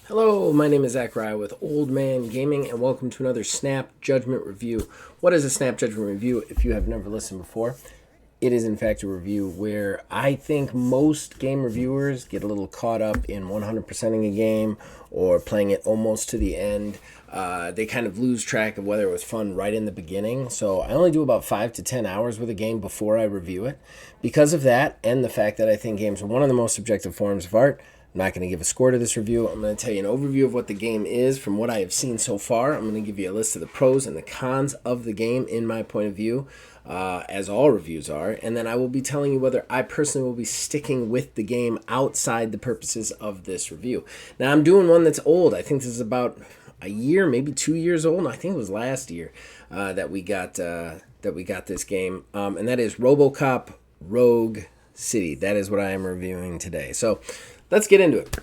Hello, my name is Zachariah with Old Man Gaming, and welcome to another Snap Judgment review. What is a Snap Judgment review? If you have never listened before, it is in fact a review where I think most game reviewers get a little caught up in 100%ing a game or playing it almost to the end. They kind of lose track of whether it was fun right in the beginning. So I only do about 5 to 10 hours with a game before I review it. Because of that, and the fact that I think games are one of the most subjective forms of art, I'm not going to give a score to this review. I'm going to tell you an overview of what the game is from what I have seen so far. I'm going to give you a list of the pros and the cons of the game in my point of view, as all reviews are. And then I will be telling you whether I personally will be sticking with the game outside the purposes of this review. Now, I'm doing one that's old. I think this is about a year, maybe 2 years old. I think it was last year that we got this game, and that is Robocop Rogue City. That is what I am reviewing today. So let's get into it.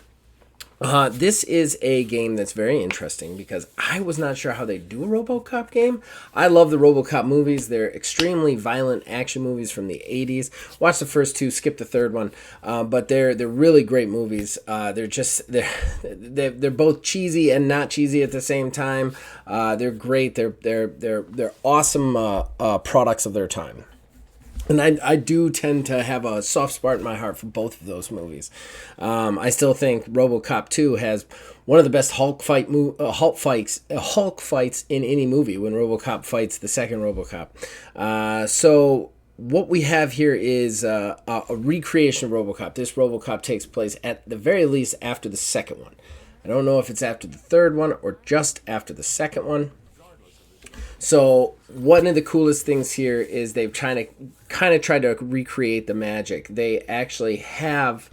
This is a game that's very interesting because I was not sure how they do a Robocop game. I love the Robocop movies. They're extremely violent action movies from the 80s. Watch the first two, skip the third one, but they're really great movies. They're both cheesy and not cheesy at the same time. They're great. They're awesome products of their time. And I do tend to have a soft spot in my heart for both of those movies. I still think RoboCop 2 has one of the best Hulk fights in any movie when RoboCop fights the second RoboCop. So what we have here is a recreation of RoboCop. This RoboCop takes place at the very least after the second one. I don't know if it's after the third one or just after the second one. So one of the coolest things here is they've kind of tried to recreate the magic. They actually have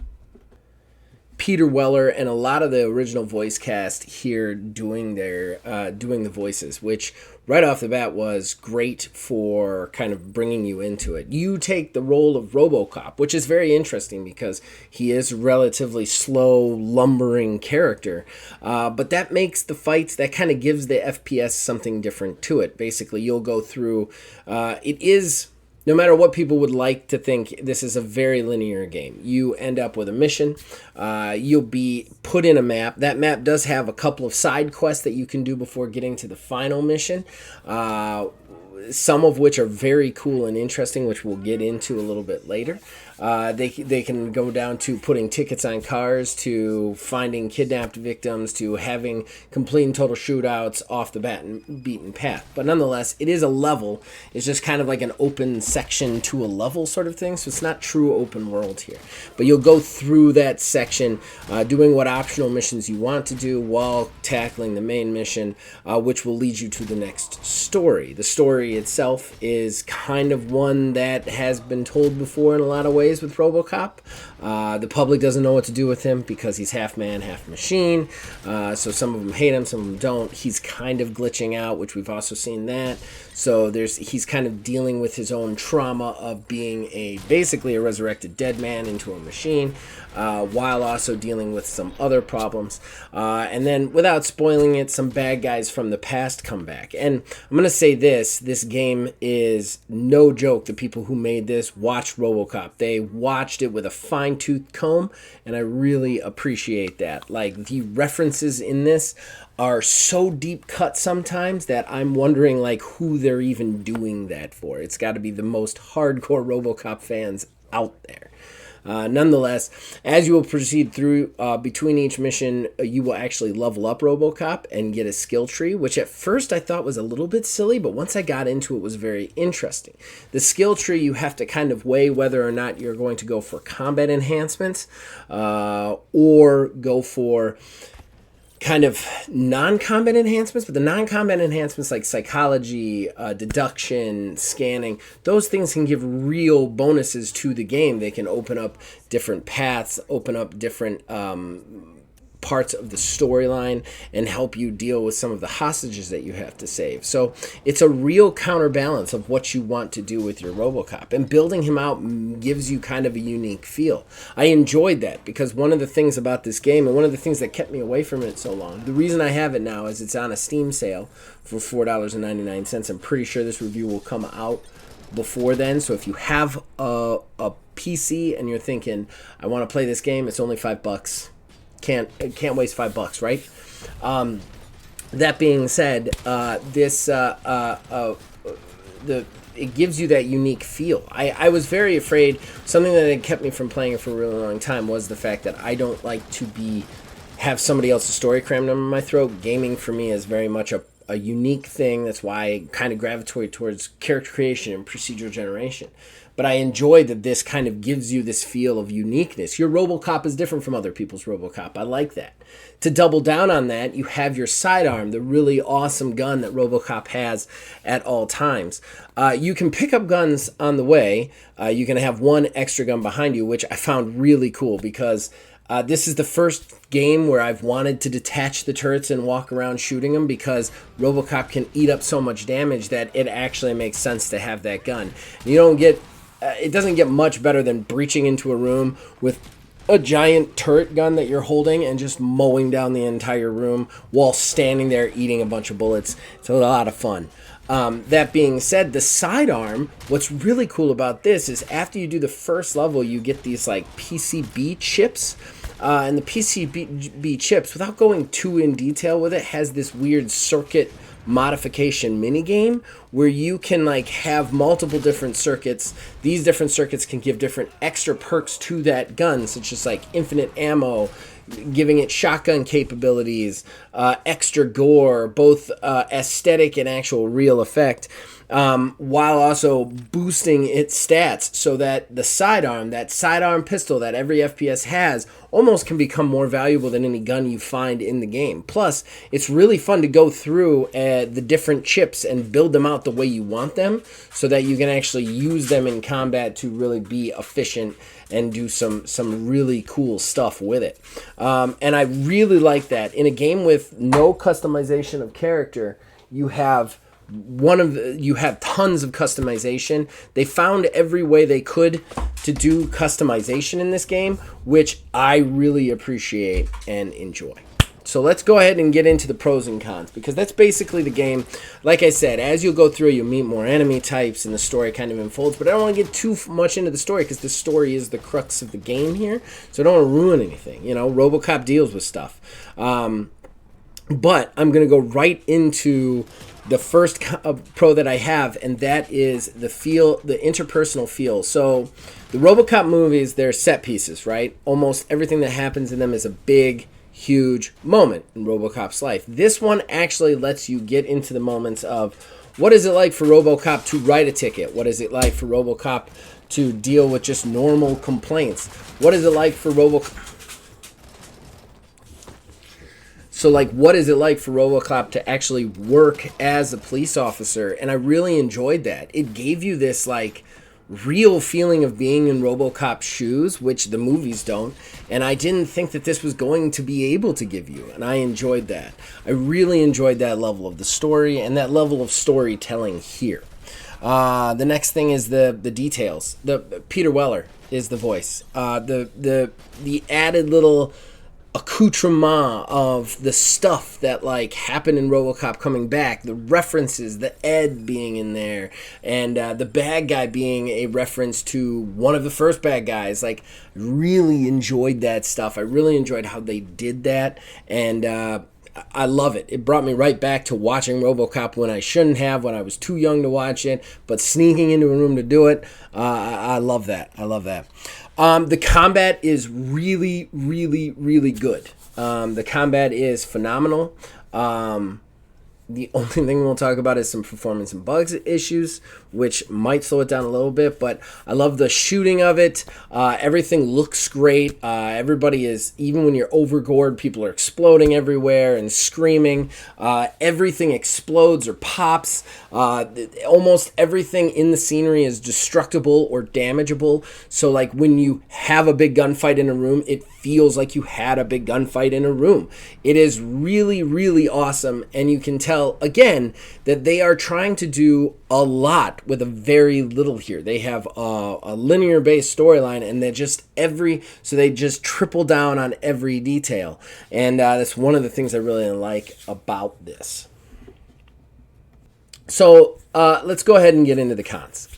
Peter Weller and a lot of the original voice cast here doing the voices, which right off the bat was great for kind of bringing you into it. You take the role of RoboCop, which is very interesting because he is a relatively slow, lumbering character, but that makes the fights, that kind of gives the FPS something different to it. Basically, you'll go through, it is, no matter what people would like to think, this is a very linear game. You end up with a mission. You'll be put in a map. That map does have a couple of side quests that you can do before getting to the final mission. Some of which are very cool and interesting, which we'll get into a little bit later. They can go down to putting tickets on cars, to finding kidnapped victims, to having complete and total shootouts off the beaten path. But nonetheless, it is a level. It's just kind of like an open section to a level sort of thing. So it's not true open world here. But you'll go through that section, doing what optional missions you want to do while tackling the main mission, which will lead you to the next story. The story itself is kind of one that has been told before in a lot of ways with RoboCop. The public doesn't know what to do with him because he's half man, half machine. So some of them hate him, some of them don't. He's kind of glitching out, which we've also seen that. So he's kind of dealing with his own trauma of being basically a resurrected dead man into a machine, while also dealing with some other problems. And then, without spoiling it, some bad guys from the past come back. And I'm going to say this game is no joke. The people who made this watched RoboCop. They watched it with a fine-tooth comb, and I really appreciate that. Like, the references in this are so deep cut sometimes that I'm wondering like who they're even doing that for. It's got to be the most hardcore RoboCop fans out there. Nonetheless, as you will proceed through between each mission, you will actually level up RoboCop and get a skill tree, which at first I thought was a little bit silly, but once I got into it, was very interesting. The skill tree, you have to kind of weigh whether or not you're going to go for combat enhancements or go for kind of non-combat enhancements, but the non-combat enhancements like psychology, deduction, scanning, those things can give real bonuses to the game. They can open up different paths, open up different parts of the storyline, and help you deal with some of the hostages that you have to save. So it's a real counterbalance of what you want to do with your RoboCop, and building him out gives you kind of a unique feel. I enjoyed that because one of the things about this game, and one of the things that kept me away from it so long, the reason I have it now is it's on a Steam sale for $4.99. I'm pretty sure this review will come out before then, so if you have a PC and you're thinking, I want to play this game, it's only $5. can't waste $5, right? That being said, it gives you that unique feel. I was very afraid. Something that had kept me from playing it for a really long time was the fact that I don't like to have somebody else's story crammed under my throat. Gaming for me is very much a unique thing. That's why I kind of gravitate towards character creation and procedural generation. But I enjoy that this kind of gives you this feel of uniqueness. Your Robocop is different from other people's Robocop. I like that. To double down on that, you have your sidearm, the really awesome gun that Robocop has at all times. You can pick up guns on the way. You can have one extra gun behind you, which I found really cool because this is the first game where I've wanted to detach the turrets and walk around shooting them, because Robocop can eat up so much damage that it actually makes sense to have that gun. You don't get... it doesn't get much better than breaching into a room with a giant turret gun that you're holding and just mowing down the entire room while standing there eating a bunch of bullets. It's a lot of fun. That being said, the sidearm, what's really cool about this is after you do the first level, you get these like PCB chips. And the PCB chips, without going too in detail with it, has this weird circuit modification mini game where you can like have multiple different circuits. These different circuits can give different extra perks to that gun, such as like infinite ammo, giving it shotgun capabilities, extra gore, both aesthetic and actual real effect, while also boosting its stats so that the sidearm, that sidearm pistol that every FPS has, almost can become more valuable than any gun you find in the game. Plus, it's really fun to go through the different chips and build them out the way you want them so that you can actually use them in combat to really be efficient and do some really cool stuff with it. And I really like that. In a game with no customization of character, you have tons of customization. They found every way they could to do customization in this game, which I really appreciate and enjoy. So let's go ahead and get into the pros and cons, because that's basically the game. Like I said, as you go through, you'll meet more enemy types and the story kind of unfolds, but I don't want to get too much into the story because the story is the crux of the game here, so I don't want to ruin anything. You know, Robocop deals with stuff. But I'm going to go right into the first pro that I have, and that is the interpersonal feel. So the Robocop movies, they're set pieces, right? Almost everything that happens in them is a big, huge moment in Robocop's life. This one actually lets you get into the moments of what is it like for Robocop to write a ticket? What is it like for Robocop to deal with just normal complaints? What is it like for Robocop? So, like, what is it like for Robocop to actually work as a police officer? And I really enjoyed that. It gave you this, like, real feeling of being in Robocop's shoes, which the movies don't. And I didn't think that this was going to be able to give you. And I enjoyed that. I really enjoyed that level of the story and that level of storytelling here. The next thing is the details. Peter Weller is the voice. The added little accoutrement of the stuff that like happened in Robocop coming back, the references, the Ed being in there, and the bad guy being a reference to one of the first bad guys. Like, really enjoyed that stuff. I really enjoyed how they did that, and I love it. It brought me right back to watching Robocop when I shouldn't have, when I was too young to watch it, but sneaking into a room to do it. I love that. I love that. The combat is really, really, really good. The combat is phenomenal. The only thing we'll talk about is some performance and bugs issues, which might slow it down a little bit, but I love the shooting of it. Everything looks great. Everybody is, even when you're overgored, people are exploding everywhere and screaming. Everything explodes or pops. Almost everything in the scenery is destructible or damageable. So, like, when you have a big gunfight in a room, it feels like you had a big gunfight in a room. It is really, really awesome, and you can tell, again, that they are trying to do a lot with a very little here. They have a linear-based storyline, and they just triple down on every detail, and that's one of the things I really like about this. So let's go ahead and get into the cons.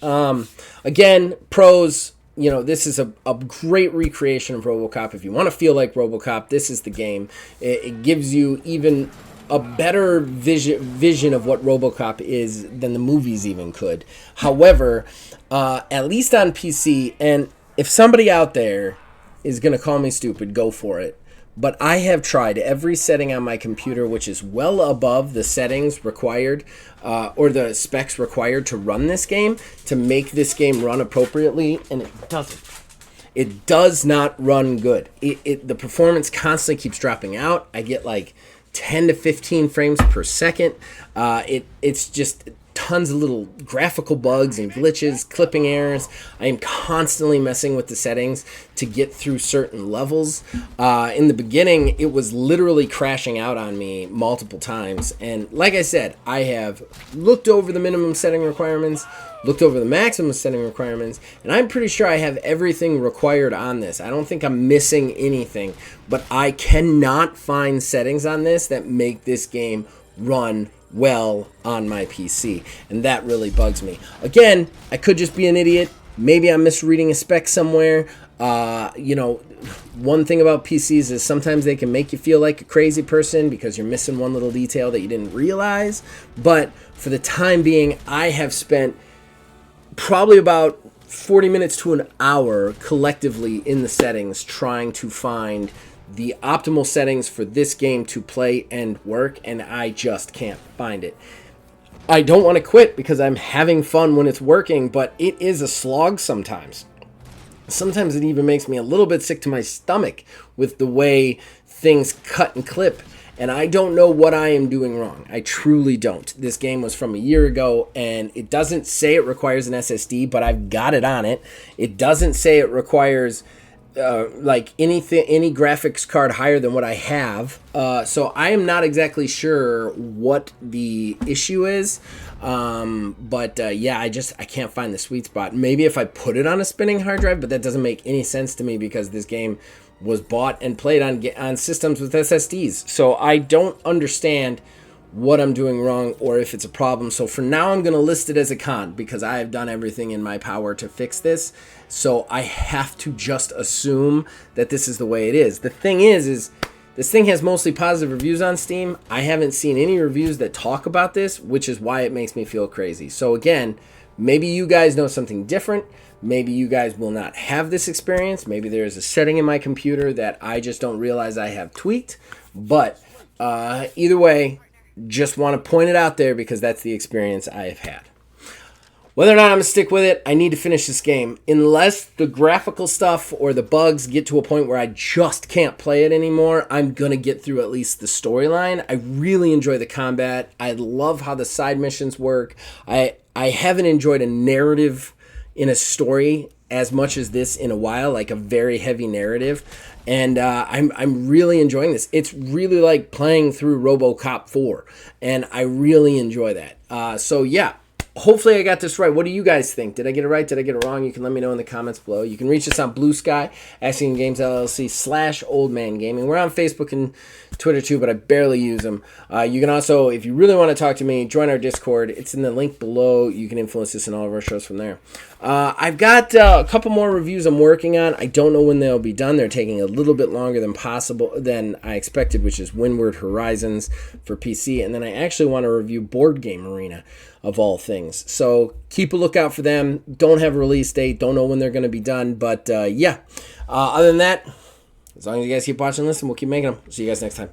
Again, pros. this is a great recreation of Robocop. If you want to feel like Robocop, this is the game. It gives you even a better vision of what Robocop is than the movies even could. However, at least on PC, and if somebody out there is going to call me stupid, go for it. But I have tried every setting on my computer, which is well above the settings required or the specs required to run this game, to make this game run appropriately, and it doesn't. It does not run good. The performance constantly keeps dropping out. I get like 10 to 15 frames per second. It's just tons of little graphical bugs and glitches, clipping errors. I am constantly messing with the settings to get through certain levels. In the beginning, it was literally crashing out on me multiple times. And like I said, I have looked over the minimum setting requirements, looked over the maximum setting requirements, and I'm pretty sure I have everything required on this. I don't think I'm missing anything, but I cannot find settings on this that make this game run well on my PC, and that really bugs me. Again, I could just be an idiot. Maybe I'm misreading a spec somewhere. One thing about PCs is sometimes they can make you feel like a crazy person because you're missing one little detail that you didn't realize. But for the time being, I have spent probably about 40 minutes to an hour collectively in the settings trying to find the optimal settings for this game to play and work, and I just can't find it. I don't want to quit because I'm having fun when it's working, but it is a slog sometimes. Sometimes it even makes me a little bit sick to my stomach with the way things cut and clip, and I don't know what I am doing wrong. I truly don't. This game was from a year ago, and it doesn't say it requires an SSD, but I've got it on it. It doesn't say it requires any graphics card higher than what I have. So I am not exactly sure what the issue is. I can't find the sweet spot. Maybe if I put it on a spinning hard drive, but that doesn't make any sense to me because this game was bought and played on systems with SSDs. So I don't understand what I'm doing wrong or if it's a problem. So for now, I'm going to list it as a con because I have done everything in my power to fix this. So I have to just assume that this is the way it is. The thing is this thing has mostly positive reviews on Steam. I haven't seen any reviews that talk about this, which is why it makes me feel crazy. So again, maybe you guys know something different. Maybe you guys will not have this experience. Maybe there is a setting in my computer that I just don't realize I have tweaked. But either way, just want to point it out there because that's the experience I have had. Whether or not I'm going to stick with it, I need to finish this game. Unless the graphical stuff or the bugs get to a point where I just can't play it anymore, I'm going to get through at least the storyline. I really enjoy the combat. I love how the side missions work. I haven't enjoyed a narrative in a story as much as this in a while, like a very heavy narrative. And I'm really enjoying this. It's really like playing through Robocop 4, and I really enjoy that. So yeah, hopefully I got this right. What do you guys think? Did I get it right? Did I get it wrong? You can let me know in the comments below. You can reach us on Blue Sky, Asking Games LLC /OldManGaming. We're on Facebook and Twitter too, but I barely use them. You can also, if you really want to talk to me, join our Discord. It's in the link below. You can influence us in all of our shows from there. I've got a couple more reviews I'm working on. I don't know when they'll be done. They're taking a little bit longer than I expected, which is Windward Horizons for PC. And then I actually want to review Board Game Arena, of all things. So keep a lookout for them. Don't have a release date. Don't know when they're going to be done. But other than that, as long as you guys keep watching this, and we'll keep making them. See you guys next time.